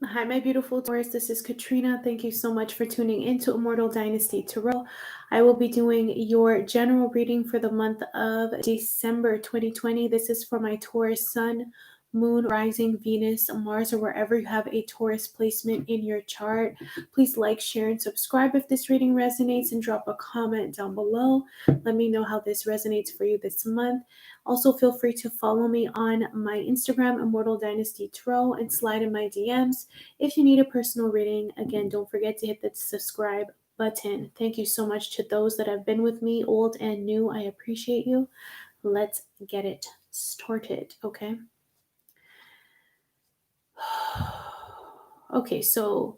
Hi, my beautiful Taurus. This is Katrina. Thank you so much for tuning into Immortal Dynasty Tarot. I will be doing your general reading for the month of December 2020. This is for my Taurus Sun, Moon, Rising, Venus, Mars, or wherever you have a Taurus placement in your chart. Please like, share, and subscribe if this reading resonates, and drop a comment down below. Let me know how this resonates for you this month. Also, feel free to follow me on my Instagram, Immortal Dynasty Tarot, and slide in my DMs. If you need a personal reading, again, don't forget to hit the subscribe button. Thank you so much to those that have been with me, old and new. I appreciate you. Let's get it started, okay? Okay, so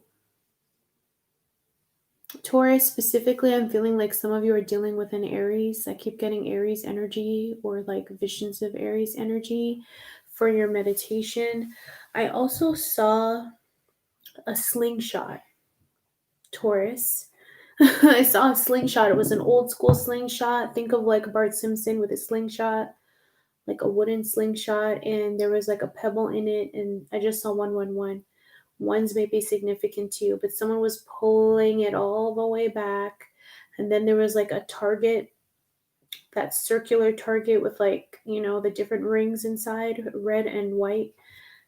Taurus specifically, I'm feeling like some of you are dealing with an Aries. I keep getting Aries energy or like visions of Aries energy for your meditation. I also saw a slingshot, Taurus. I saw a slingshot. It was an old school slingshot. Think of like Bart Simpson with a slingshot, like a wooden slingshot, and there was like a pebble in it. And I just saw 111. Ones may be significant to you, but someone was pulling it all the way back. And then there was like a target, that circular target with like, the different rings inside, red and white.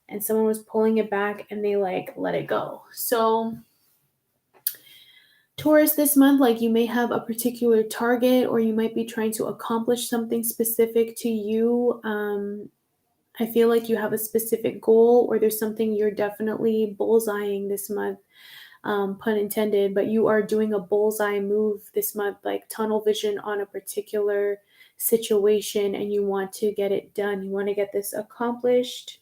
And someone was pulling it back and they like let it go. So Taurus, this month, like you may have a particular target or you might be trying to accomplish something specific to you. I feel like you have a specific goal or there's something you're definitely bullseyeing this month, pun intended, but you are doing a bullseye move this month, like tunnel vision on a particular situation and you want to get it done. You want to get this accomplished.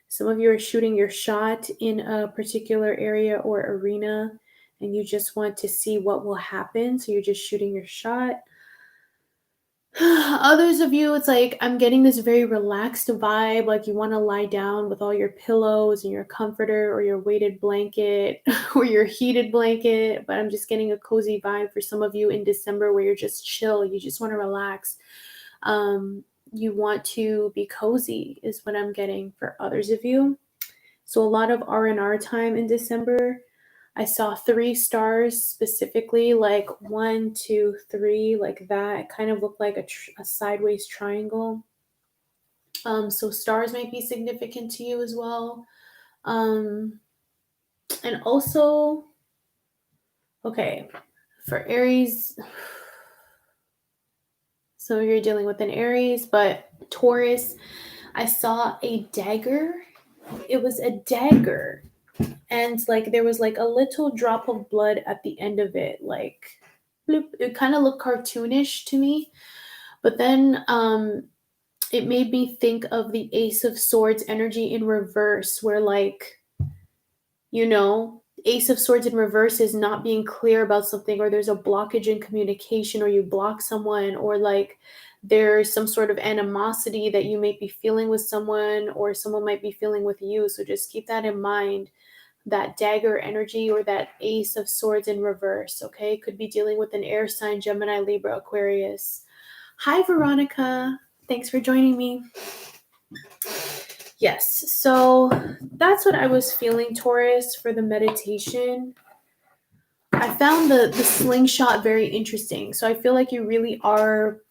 Some of you are shooting your shot in a particular area or arena and you just want to see what will happen. So you're just shooting your shot. Others of you, it's like I'm getting this very relaxed vibe, like you want to lie down with all your pillows and your comforter or your weighted blanket or your heated blanket. But I'm just getting a cozy vibe for some of you in December where you're just chill. You just want to relax. You want to be cozy is what I'm getting for others of you. So a lot of R&R time in December. I saw 3 stars specifically, like 1, 2, 3, like that. It kind of looked like a sideways triangle. So stars might be significant to you as well. And also, okay, for Aries, so you're dealing with an Aries, but Taurus, I saw a dagger. It was a dagger. And like there was like a little drop of blood at the end of it, like bloop. It kind of looked cartoonish to me, but then it made me think of the Ace of Swords energy in reverse, where like, Ace of Swords in reverse is not being clear about something, or there's a blockage in communication, or you block someone, or like there's some sort of animosity that you may be feeling with someone, or someone might be feeling with you. So just keep that in mind, that dagger energy or that Ace of Swords in reverse, okay? Could be dealing with an air sign, Gemini, Libra, Aquarius. Hi, Veronica. Thanks for joining me. Yes, so that's what I was feeling, Taurus, for the meditation. I found the slingshot very interesting. So I feel like you really are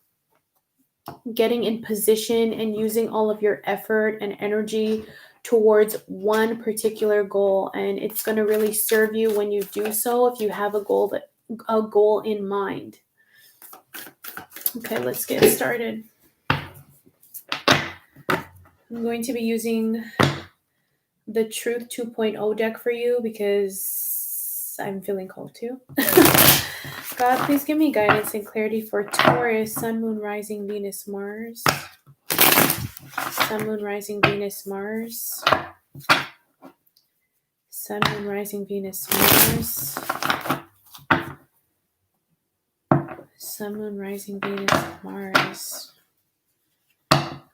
getting in position and using all of your effort and energy towards one particular goal, and it's going to really serve you when you do so if you have a goal in mind. Okay, let's get started. I'm going to be using the Truth 2.0 deck for you because I'm feeling called to. God, please give me guidance and clarity for Taurus, Sun, Moon, Rising, Venus, Mars. Sun, Moon, Rising, Venus, Mars. Sun, Moon, Rising, Venus, Mars. Sun, Moon, Rising, Venus, Mars.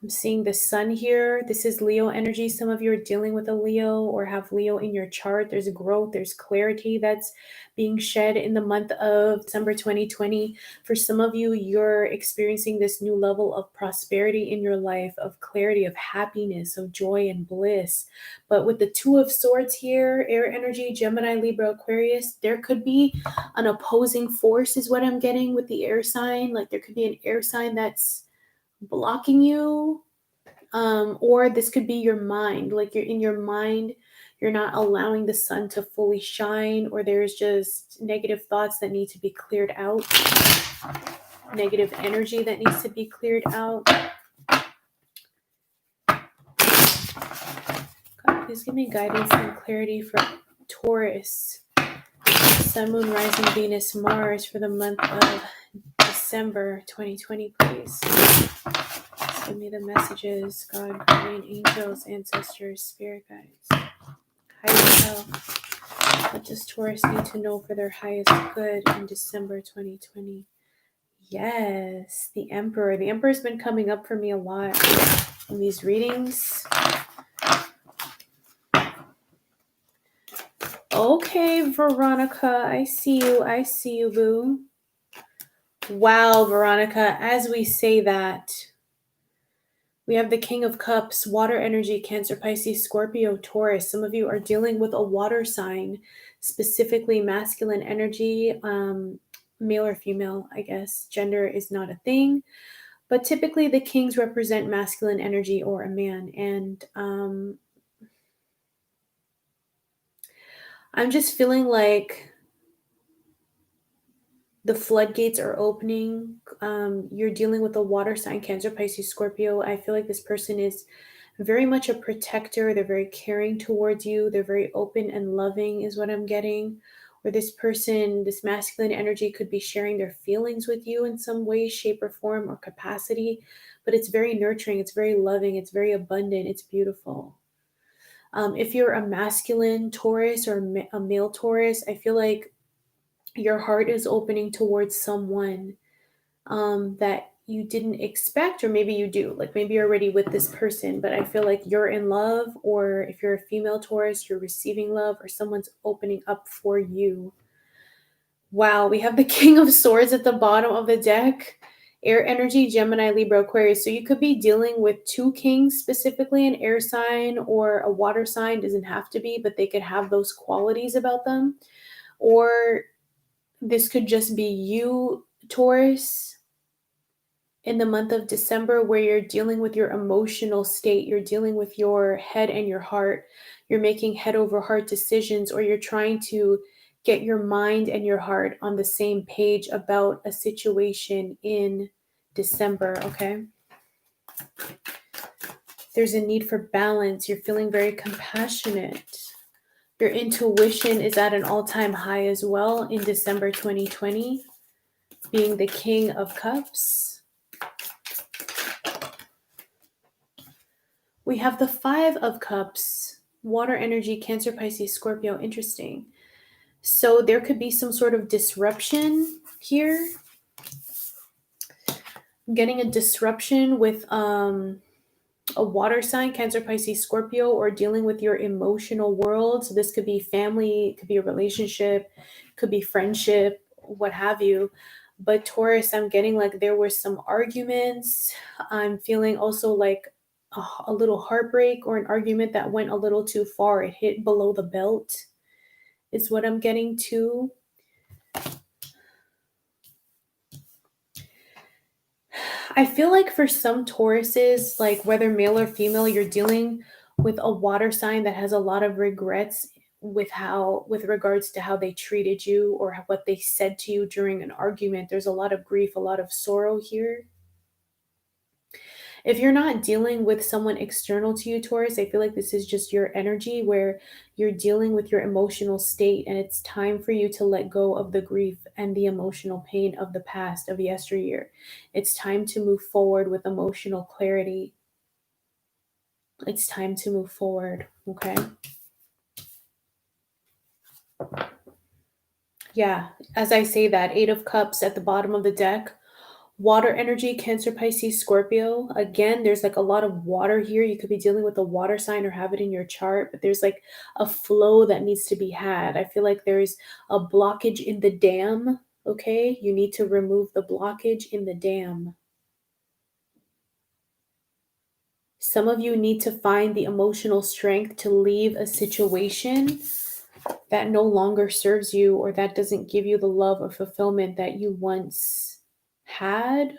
I'm seeing the sun here. This is Leo energy. Some of you are dealing with a Leo or have Leo in your chart. There's growth, there's clarity that's being shed in the month of December 2020. For some of you, you're experiencing this new level of prosperity in your life, of clarity, of happiness, of joy and bliss. But with the Two of Swords here, air energy, Gemini, Libra, Aquarius, there could be an opposing force is what I'm getting with the air sign. Like there could be an air sign that's blocking you, or this could be your mind, like you're in your mind, you're not allowing the sun to fully shine, or there's just negative thoughts that need to be cleared out, negative energy that needs to be cleared out. God, please give me guidance and clarity for Taurus, Sun, Moon, Rising, Venus, Mars for the month of December 2020, please. Give me the messages, God, guardian angels, ancestors, spirit guides, higher self. What does Taurus need to know for their highest good in December 2020? Yes, the Emperor. The Emperor's been coming up for me a lot in these readings. Okay, Veronica, I see you. I see you, boo. Wow, Veronica, as we say that, we have the King of Cups, water energy, Cancer, Pisces, Scorpio, Taurus. Some of you are dealing with a water sign, specifically masculine energy, male or female, I guess. Gender is not a thing. But typically the kings represent masculine energy or a man. And I'm just feeling like the floodgates are opening. You're dealing with a water sign, Cancer, Pisces, Scorpio. I feel like this person is very much a protector. They're very caring towards you. They're very open and loving is what I'm getting. Or this person, this masculine energy could be sharing their feelings with you in some way, shape, or form or capacity. But it's very nurturing. It's very loving. It's very abundant. It's beautiful. If you're a masculine Taurus or a male Taurus, I feel like your heart is opening towards someone that you didn't expect, or maybe you do. Like maybe you're already with this person, but I feel like you're in love, or if you're a female Taurus, you're receiving love, or someone's opening up for you. Wow, we have the King of Swords at the bottom of the deck. Air energy, Gemini, Libra, Aquarius. So you could be dealing with two kings, specifically an air sign or a water sign. Doesn't have to be, but they could have those qualities about them. Or this could just be you, Taurus, in the month of December, where you're dealing with your emotional state. You're dealing with your head and your heart. You're making head over heart decisions, or you're trying to get your mind and your heart on the same page about a situation in December, okay? There's a need for balance. You're feeling very compassionate. Your intuition is at an all-time high as well in December 2020, being the King of Cups. We have the Five of Cups, water energy, Cancer, Pisces, Scorpio. Interesting. So there could be some sort of disruption here. I'm getting a disruption with a water sign, Cancer, Pisces, Scorpio, or dealing with your emotional world. So this could be family, it could be a relationship, could be friendship, what have you. But Taurus, I'm getting like there were some arguments. I'm feeling also like a little heartbreak, or an argument that went a little too far. It hit below the belt is what I'm getting to. I feel like for some Tauruses, like whether male or female, you're dealing with a water sign that has a lot of regrets with regards to how they treated you or what they said to you during an argument. There's a lot of grief, a lot of sorrow here. If you're not dealing with someone external to you, Taurus, I feel like this is just your energy where you're dealing with your emotional state, and it's time for you to let go of the grief and the emotional pain of the past, of yesteryear. It's time to move forward with emotional clarity. It's time to move forward, okay? Yeah, as I say that, Eight of Cups at the bottom of the deck, Water energy, Cancer, Pisces, Scorpio. Again, there's like a lot of water here. You could be dealing with a water sign or have it in your chart, but there's like a flow that needs to be had. I feel like there's a blockage in the dam. Okay. You need to remove the blockage in the dam. Some of you need to find the emotional strength to leave a situation that no longer serves you or that doesn't give you the love or fulfillment that you once had.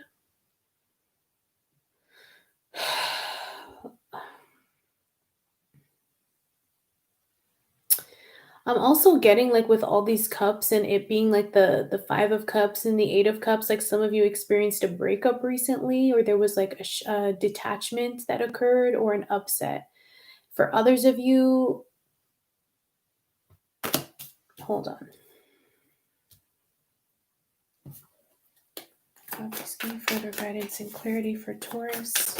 I'm also getting like with all these cups and it being like the 5 of cups and the 8 of cups, like some of you experienced a breakup recently or there was like a detachment that occurred or an upset. For others of you, hold on. Please give me further guidance and clarity for Taurus.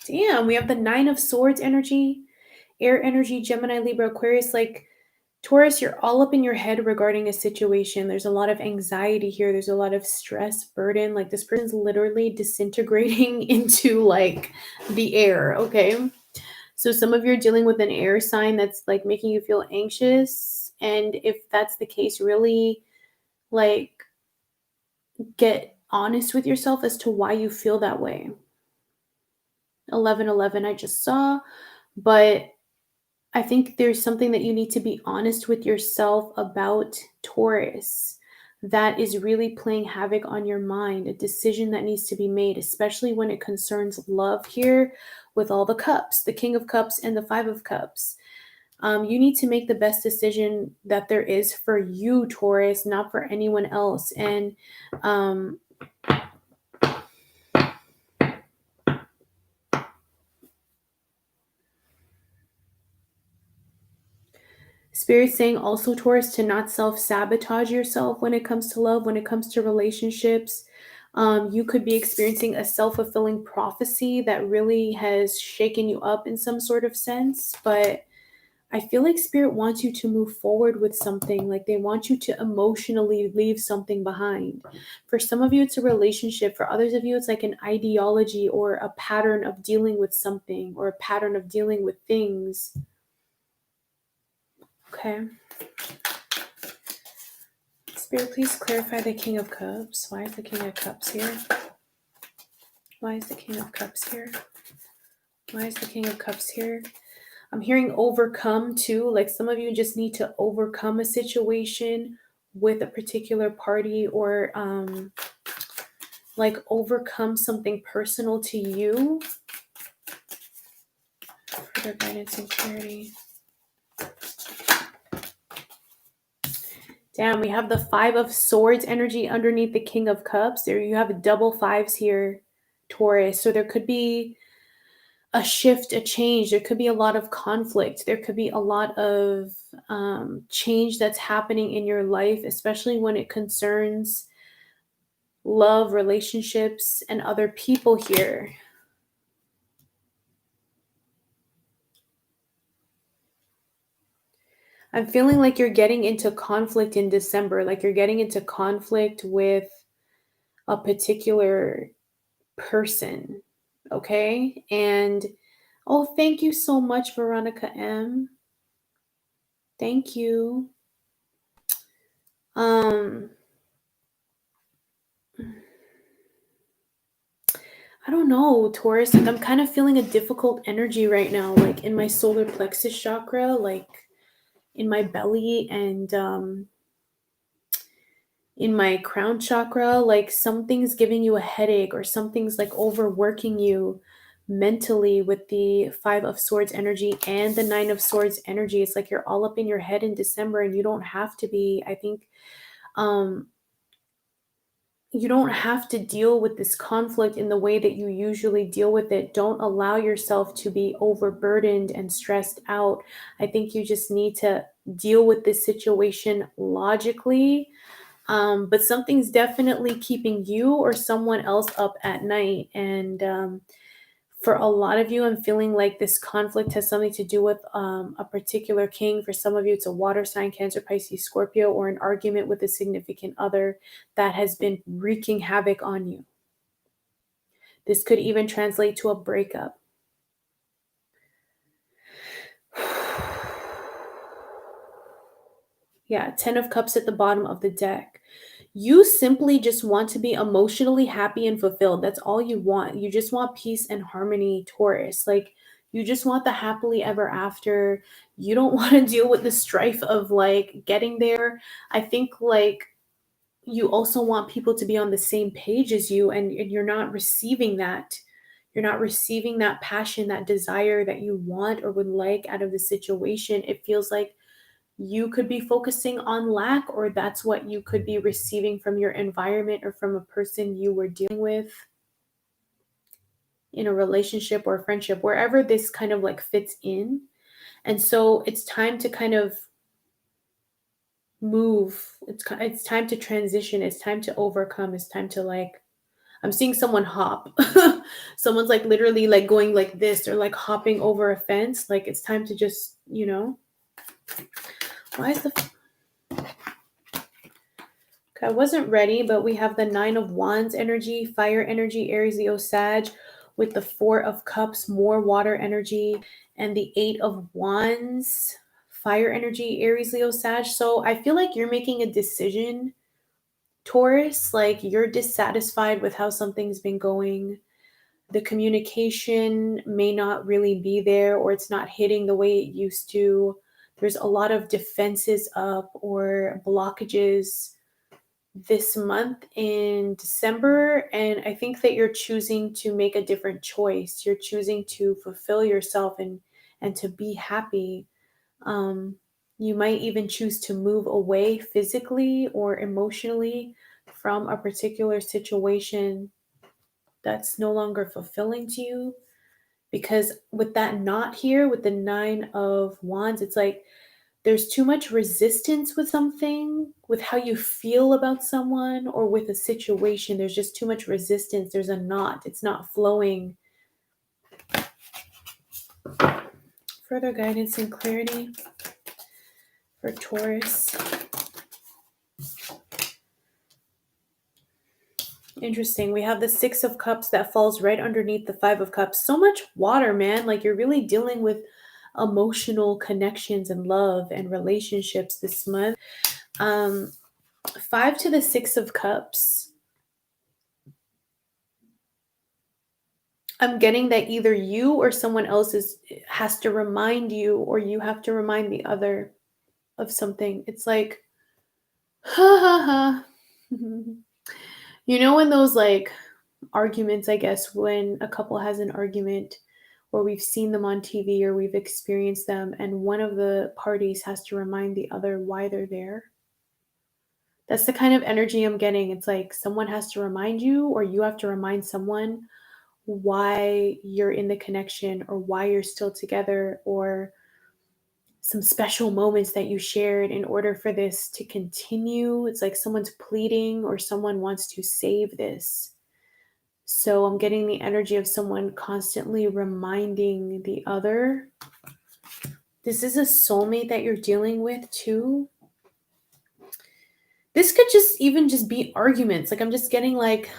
Damn, we have the 9 of Swords energy, air energy, Gemini, Libra, Aquarius. Like Taurus, you're all up in your head regarding a situation. There's a lot of anxiety here. There's a lot of stress, burden. Like this person's literally disintegrating into like the air. Okay. So some of you are dealing with an air sign that's like making you feel anxious. And if that's the case, really like get honest with yourself as to why you feel that way. 1111 I just saw, but I think there's something that you need to be honest with yourself about, Taurus, that is really playing havoc on your mind, a decision that needs to be made, especially when it concerns love here with all the cups, the King of Cups and the 5 of Cups. You need to make the best decision that there is for you, Taurus, not for anyone else. And Spirit saying also, Taurus, to not self-sabotage yourself when it comes to love, when it comes to relationships. You could be experiencing a self-fulfilling prophecy that really has shaken you up in some sort of sense. But I feel like Spirit wants you to move forward with something. Like they want you to emotionally leave something behind. For some of you, it's a relationship. For others of you, it's like an ideology or a pattern of dealing with something or a pattern of dealing with things. Okay. Spirit, please clarify the King of Cups. Why is the King of Cups here? Why is the King of Cups here? Why is the King of Cups here? I'm hearing overcome too. Like some of you just need to overcome a situation with a particular party or like overcome something personal to you. Further guidance and clarity. Damn, we have the 5 of Swords energy underneath the King of Cups. There you have double 5s here, Taurus. So there could be a shift, a change. There could be a lot of conflict. There could be a lot of change that's happening in your life, especially when it concerns love, relationships, and other people here. I'm feeling like you're getting into conflict in December, like you're getting into conflict with a particular person. Okay. And oh, thank you so much, Veronica M. Thank you. I don't know, Taurus. Like I'm kind of feeling a difficult energy right now, like in my solar plexus chakra, like in my belly and in my crown chakra. Like something's giving you a headache or something's like overworking you mentally with the 5 of Swords energy and the 9 of Swords energy. It's like you're all up in your head in December and you don't have to be. I think you don't have to deal with this conflict in the way that you usually deal with it. Don't allow yourself to be overburdened and stressed out. I think you just need to deal with this situation logically. But something's definitely keeping you or someone else up at night. And For a lot of you, I'm feeling like this conflict has something to do with a particular king. For some of you, it's a water sign, Cancer, Pisces, Scorpio, or an argument with a significant other that has been wreaking havoc on you. This could even translate to a breakup. Yeah, 10 of Cups at the bottom of the deck. You simply just want to be emotionally happy and fulfilled. That's all you want. You just want peace and harmony, Taurus. Like, you just want the happily ever after. You don't want to deal with the strife of like getting there. I think like you also want people to be on the same page as you, and you're not receiving that. You're not receiving that passion, that desire that you want or would like out of the situation. It feels like you could be focusing on lack, or that's what you could be receiving from your environment or from a person you were dealing with in a relationship or friendship, wherever this kind of like fits in. And so it's time to kind of move. It's time to transition. It's time to overcome. It's time to like, I'm seeing someone hop. Someone's like literally like going like this or like hopping over a fence. Like it's time to just, why is the I wasn't ready, but we have the 9 of Wands energy, fire energy, Aries, Leo, Sag, with the 4 of Cups, more water energy, and the 8 of Wands, fire energy, Aries, Leo, Sag. So I feel like you're making a decision, Taurus, like you're dissatisfied with how something's been going. The communication may not really be there, or it's not hitting the way it used to. There's a lot of defenses up or blockages this month in December, and I think that you're choosing to make a different choice. You're choosing to fulfill yourself and to be happy. You might even choose to move away physically or emotionally from a particular situation that's no longer fulfilling to you, because with that knot here with the 9 of Wands, it's like there's too much resistance with something, with how you feel about someone or with a situation. There's just too much resistance. There's a knot. It's not flowing. Further guidance and clarity for Taurus. Interesting. We have the 6 of Cups that falls right underneath the 5 of Cups. So much water, man. Like you're really dealing with emotional connections and love and relationships this month. 5 to the 6 of Cups. I'm getting that either you or someone else has to remind you, or you have to remind the other of something. It's like, ha ha ha. When those like arguments, I guess, when a couple has an argument, or we've seen them on TV or we've experienced them, and one of the parties has to remind the other why they're there. That's the kind of energy I'm getting. It's like someone has to remind you, or you have to remind someone why you're in the connection, or why you're still together, or some special moments that you shared in order for this to continue. It's like someone's pleading or someone wants to save this. So I'm getting the energy of someone constantly reminding the other. This is a soulmate that you're dealing with too. This could just be arguments. Like I'm just getting like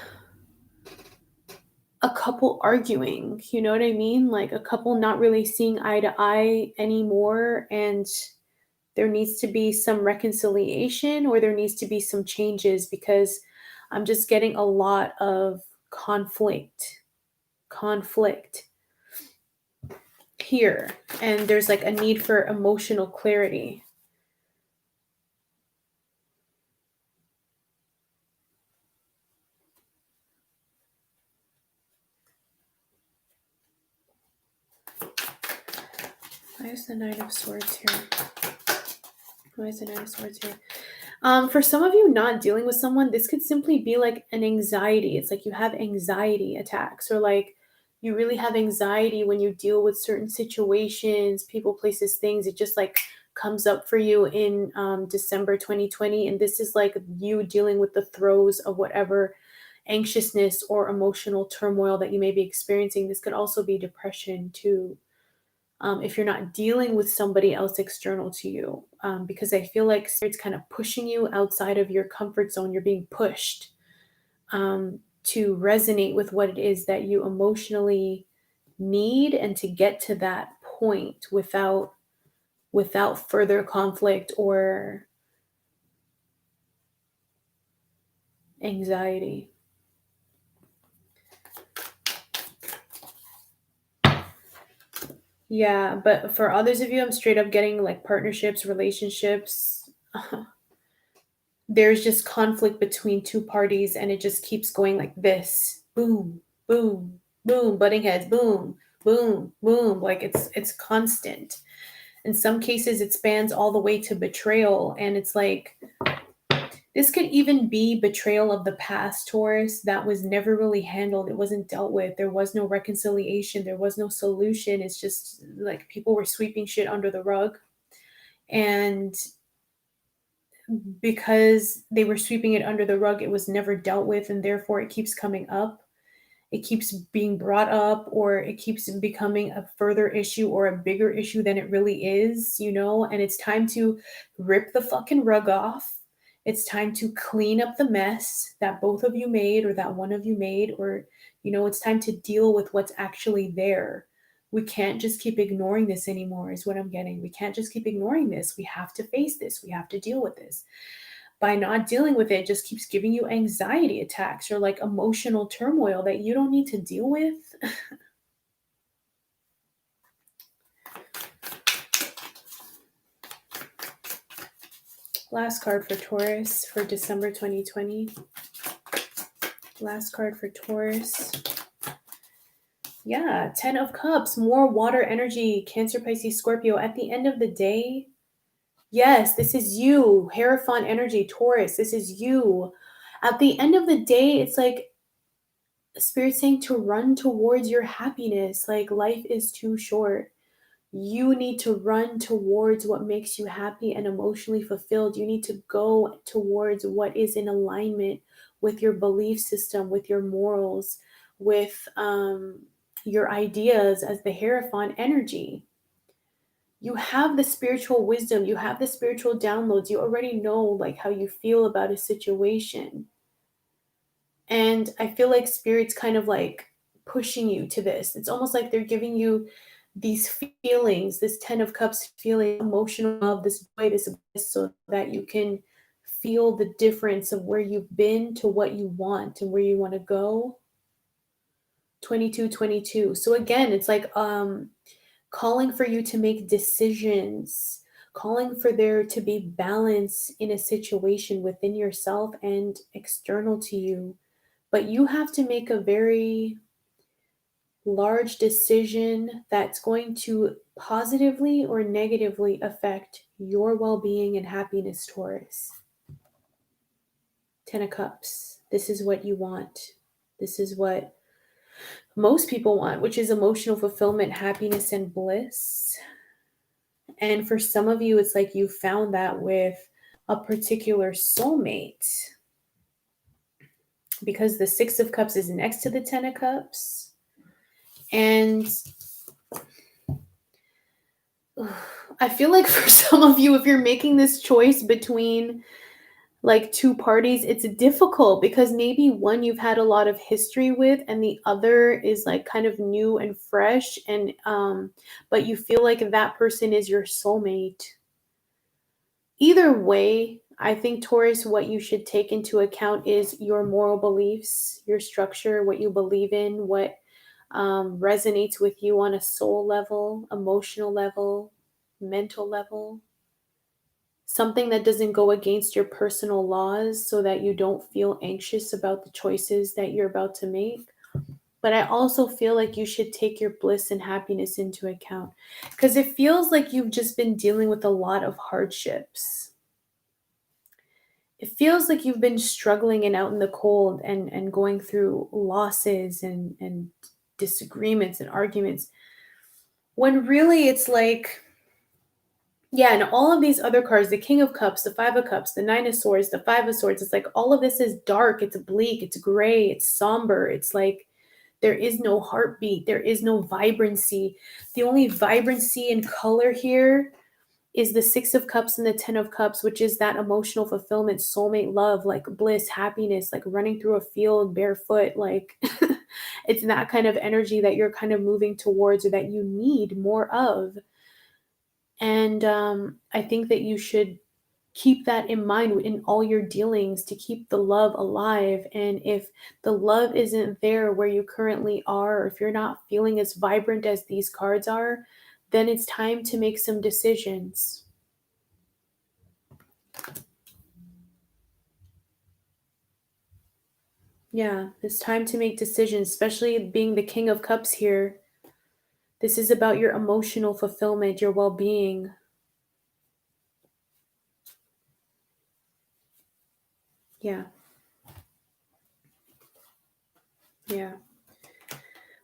a couple arguing, you know what I mean? Like a couple not really seeing eye to eye anymore, and there needs to be some reconciliation, or there needs to be some changes, because I'm just getting a lot of conflict here, and there's like a need for emotional clarity. Why is the 9 of Swords here? Why is the 9 of Swords here? For some of you not dealing with someone, this could simply be like an anxiety. It's like you have anxiety attacks, or like you really have anxiety when you deal with certain situations, people, places, things. It just like comes up for you in December 2020. And this is like you dealing with the throes of whatever anxiousness or emotional turmoil that you may be experiencing. This could also be depression too. If you're not dealing with somebody else external to you, because I feel like spirit's kind of pushing you outside of your comfort zone. You're being pushed to resonate with what it is that you emotionally need, and to get to that point without further conflict or anxiety. Yeah, but for others of you, I'm straight up getting like partnerships, relationships. There's just conflict between two parties, and it just keeps going like this. Boom, boom, boom, butting heads, boom, boom, boom. Like it's constant. In some cases it spans all the way to betrayal, and it's like this could even be betrayal of the past, Taurus, that was never really handled. It wasn't dealt with. There was no reconciliation. There was no solution. It's just like people were sweeping shit under the rug. And because they were sweeping it under the rug, it was never dealt with. And therefore, it keeps coming up. It keeps being brought up, or it keeps becoming a further issue or a bigger issue than it really is, and it's time to rip the fucking rug off. It's time to clean up the mess that both of you made, or that one of you made, or it's time to deal with what's actually there. We can't just keep ignoring this anymore, is what I'm getting. We can't just keep ignoring this. We have to face this. We have to deal with this. By not dealing with it, just keeps giving you anxiety attacks or like emotional turmoil that you don't need to deal with. Last card for Taurus for December 2020. Last card for Taurus. Yeah, 10 of Cups, more water energy, Cancer, Pisces, Scorpio. At the end of the day, yes, this is you. Hierophant energy, Taurus, this is you. At the end of the day, it's like Spirit saying to run towards your happiness. Like, life is too short. You need to run towards what makes you happy and emotionally fulfilled. You need to go towards what is in alignment with your belief system, with your morals, with your ideas as the Hierophant energy. You have the spiritual wisdom, you have the spiritual downloads, you already know like how you feel about a situation. And I feel like Spirit's kind of like pushing you to this. It's almost like they're giving you these feelings, this 10 of Cups feeling, emotional love, this joy, this bliss, so that you can feel the difference of where you've been to what you want and where you want to go. 2222. So again, it's like calling for you to make decisions, calling for there to be balance in a situation within yourself and external to you. But you have to make a very large decision that's going to positively or negatively affect your well-being and happiness, Taurus. 10 of Cups. This is what you want. This is what most people want, which is emotional fulfillment, happiness, and bliss. And for some of you, it's like you found that with a particular soulmate, because the 6 of Cups is next to the 10 of Cups. And I feel like for some of you, if you're making this choice between like two parties, it's difficult because maybe one you've had a lot of history with, and the other is like kind of new and fresh, and but you feel like that person is your soulmate. Either way, I think, Taurus, what you should take into account is your moral beliefs, your structure, what you believe in, what resonates with you on a soul level, emotional level, mental level. Something that doesn't go against your personal laws, so that you don't feel anxious about the choices that you're about to make. But I also feel like you should take your bliss and happiness into account, because it feels like you've just been dealing with a lot of hardships. It feels like you've been struggling and out in the cold, and going through losses and disagreements and arguments, when really it's like Yeah, and all of these other cards, the King of Cups, the Five of Cups, the Nine of Swords, the Five of Swords, it's like all of this is dark, it's bleak, it's gray, it's somber. It's like there is no heartbeat, there is no vibrancy. The only vibrancy and color here is the Six of Cups and the Ten of Cups, which is that emotional fulfillment, soulmate love, like bliss, happiness, like running through a field barefoot. Like it's that kind of energy that you're kind of moving towards or that you need more of. And I think that you should keep that in mind in all your dealings to keep the love alive. And if the love isn't there where you currently are, or if you're not feeling as vibrant as these cards are, then it's time to make some decisions. Yeah, it's time to make decisions, especially being the King of Cups here. This is about your emotional fulfillment, your well being. Yeah, yeah.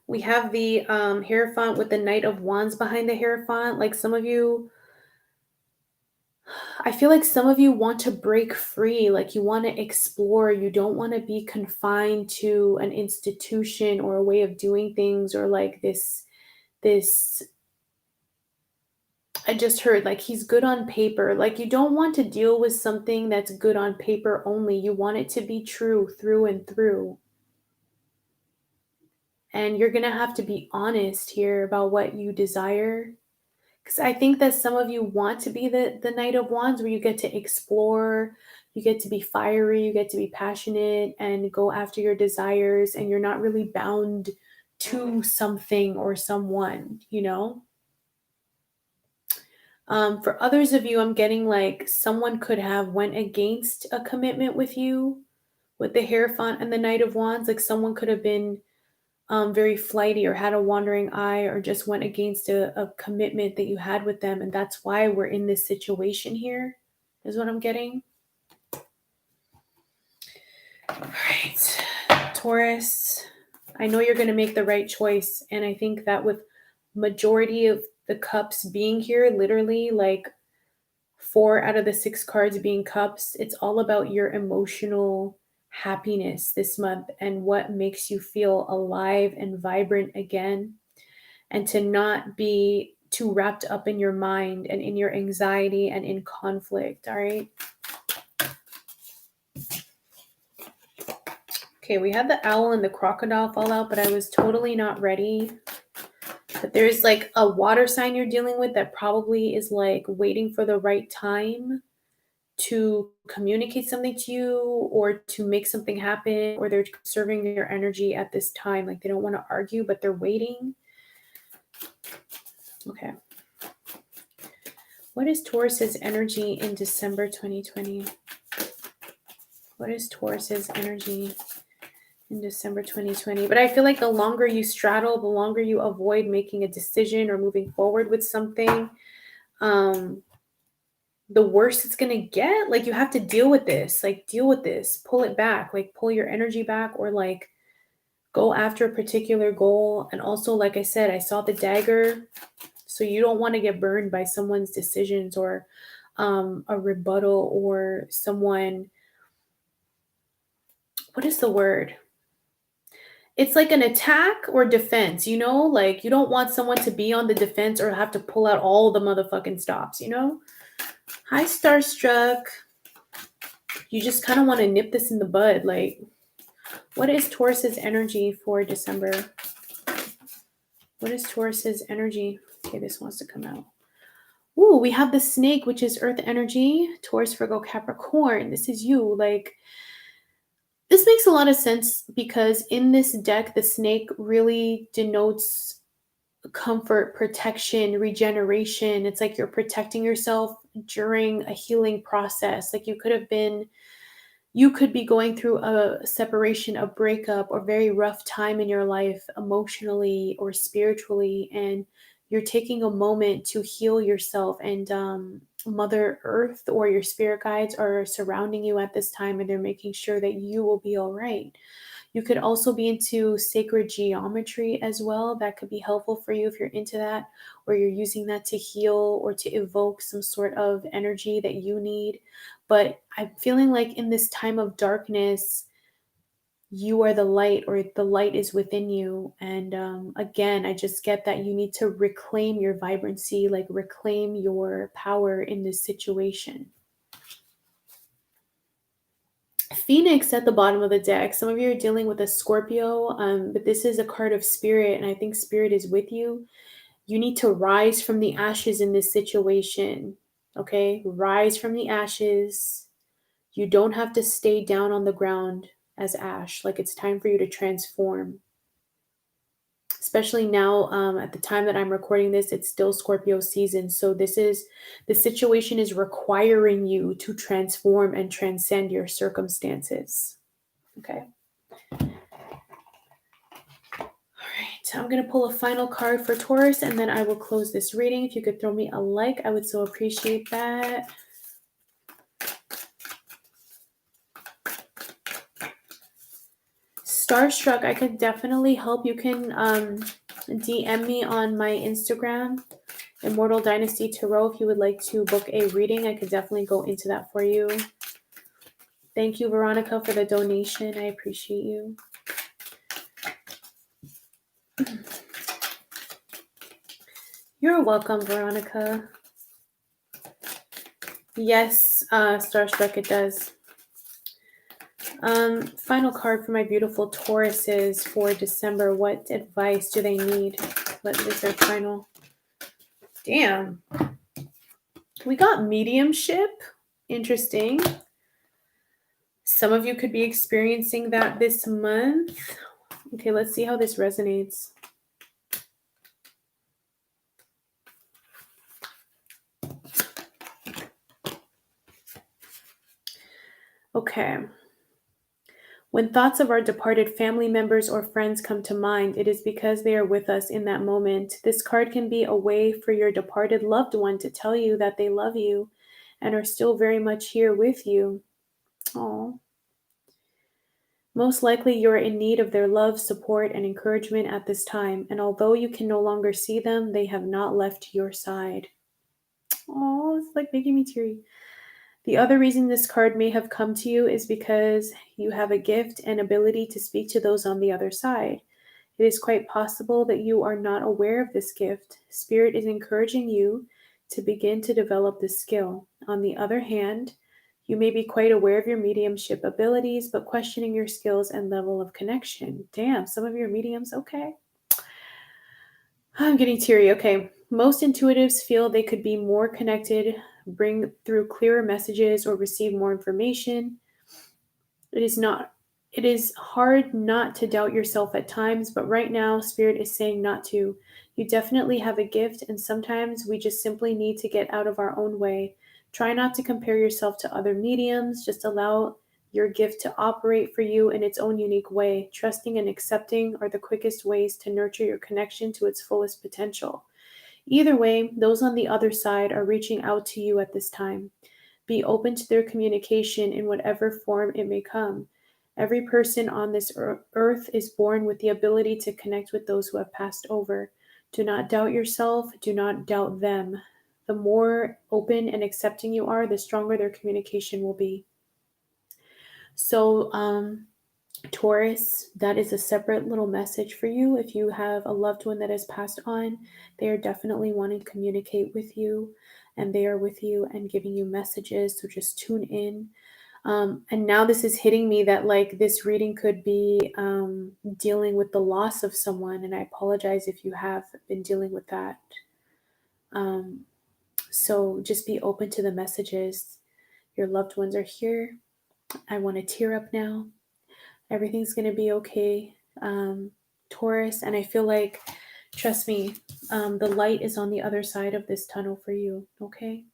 We have the Hierophant with the Knight of Wands behind the Hierophant. Like some of you, I feel like some of you want to break free, like you want to explore. You don't want to be confined to an institution or a way of doing things or like this I just heard like he's good on paper. Like you don't want to deal with something that's good on paper only. You want it to be true through and through. And you're going to have to be honest here about what you desire. Because I think that some of you want to be the Knight of Wands where you get to explore, you get to be fiery, you get to be passionate and go after your desires, and you're not really bound to something or someone, you know? For others of you, I'm getting like someone could have went against a commitment with you with the Hierophant and the Knight of Wands. Like someone could have been very flighty or had a wandering eye or just went against a commitment that you had with them. And that's why we're in this situation here, is what I'm getting. All right, Taurus, I know you're going to make the right choice. And I think that with majority of the cups being here, literally like 4 out of the 6 cards being cups, it's all about your emotional happiness this month and what makes you feel alive and vibrant again, and to not be too wrapped up in your mind and in your anxiety and in conflict. All right. Okay, we had the owl and the crocodile fall out, but I was totally not ready. But there's like a water sign you're dealing with that probably is like waiting for the right time to communicate something to you or to make something happen, or they're conserving your energy at this time. Like they don't want to argue, but they're waiting. Okay. What is Taurus's energy in December 2020? What is Taurus's energy in December 2020? But I feel like the longer you straddle, the longer you avoid making a decision or moving forward with something, the worse it's gonna get. Like you have to deal with this. Like deal with this. Pull it back. Like pull your energy back, or like go after a particular goal. And also, like I said, I saw the dagger. So you don't want to get burned by someone's decisions or a rebuttal or someone. What is the word? It's like an attack or defense, you know? Like you don't want someone to be on the defense or have to pull out all the motherfucking stops, you know? Hi, Starstruck. You just kind of want to nip this in the bud. Like, what is Taurus's energy for December? What is Taurus's energy? Okay, this wants to come out. Ooh, we have the snake, which is earth energy. Taurus, Virgo, Capricorn. This is you. Like, this makes a lot of sense because in this deck, the snake really denotes comfort, protection, regeneration. It's like you're protecting yourself during a healing process. Like you could be going through a separation, a breakup, or very rough time in your life emotionally or spiritually, and you're taking a moment to heal yourself. And Mother Earth or your spirit guides are surrounding you at this time, and they're making sure that you will be all right. You could also be into sacred geometry as well. That could be helpful for you if you're into that, or you're using that to heal or to evoke some sort of energy that you need. But I'm feeling like in this time of darkness, you are the light, or the light is within you. And again, I just get that you need to reclaim your vibrancy, like reclaim your power in this situation. Phoenix at the bottom of the deck. Some of you are dealing with a Scorpio, but this is a card of spirit, and I think spirit is with you. You need to rise from the ashes in this situation. Okay, rise from the ashes. You don't have to stay down on the ground as ash. Like, it's time for you to transform. Especially now, at the time that I'm recording this, it's still Scorpio season. So the situation is requiring you to transform and transcend your circumstances. Okay. All right, I'm going to pull a final card for Taurus, and then I will close this reading. If you could throw me a like, I would so appreciate that. Starstruck, I could definitely help. You can DM me on my Instagram, Immortal Dynasty Tarot, if you would like to book a reading. I could definitely go into that for you. Thank you, Veronica, for the donation. I appreciate you. You're welcome, Veronica. Yes, Starstruck, it does. Final card for my beautiful Tauruses for December. What advice do they need? What is their final? Damn. We got mediumship. Interesting. Some of you could be experiencing that this month. Okay, let's see how this resonates. Okay. When thoughts of our departed family members or friends come to mind, it is because they are with us in that moment. This card can be a way for your departed loved one to tell you that they love you and are still very much here with you. Oh. Most likely you're in need of their love, support, and encouragement at this time, and although you can no longer see them, they have not left your side. Oh, it's like making me teary. The other reason this card may have come to you is because you have a gift and ability to speak to those on the other side. It is quite possible that you are not aware of this gift. Spirit is encouraging you to begin to develop this skill. On the other hand, you may be quite aware of your mediumship abilities, but questioning your skills and level of connection. Damn, some of your mediums, okay. I'm getting teary. Okay. Most intuitives feel they could be more connected, bring through clearer messages, or receive more information. It is hard not to doubt yourself at times, but right now, Spirit is saying not to. You definitely have a gift, and sometimes we just simply need to get out of our own way. Try not to compare yourself to other mediums. Just allow your gift to operate for you in its own unique way. Trusting and accepting are the quickest ways to nurture your connection to its fullest potential. Either way, those on the other side are reaching out to you at this time. Be open to their communication in whatever form it may come. Every person on this earth is born with the ability to connect with those who have passed over. Do not doubt yourself. Do not doubt them. The more open and accepting you are, the stronger their communication will be. So, Taurus, that is a separate little message for you. If you have a loved one that has passed on, they are definitely wanting to communicate with you, and they are with you and giving you messages. So just tune in. And now this is hitting me that like this reading could be dealing with the loss of someone. And I apologize if you have been dealing with that. So just be open to the messages. Your loved ones are here. I want to tear up now. Everything's going to be okay, Taurus. And I feel like, trust me, the light is on the other side of this tunnel for you, okay?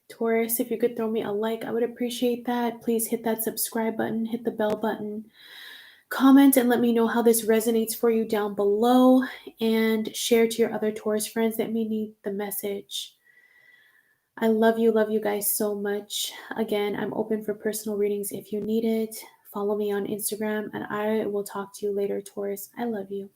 Taurus, if you could throw me a like, I would appreciate that. Please hit that subscribe button, hit the bell button, comment, and let me know how this resonates for you down below, and share to your other Taurus friends that may need the message. I love you guys so much. Again, I'm open for personal readings if you need it. Follow me on Instagram, and I will talk to you later, Taurus. I love you.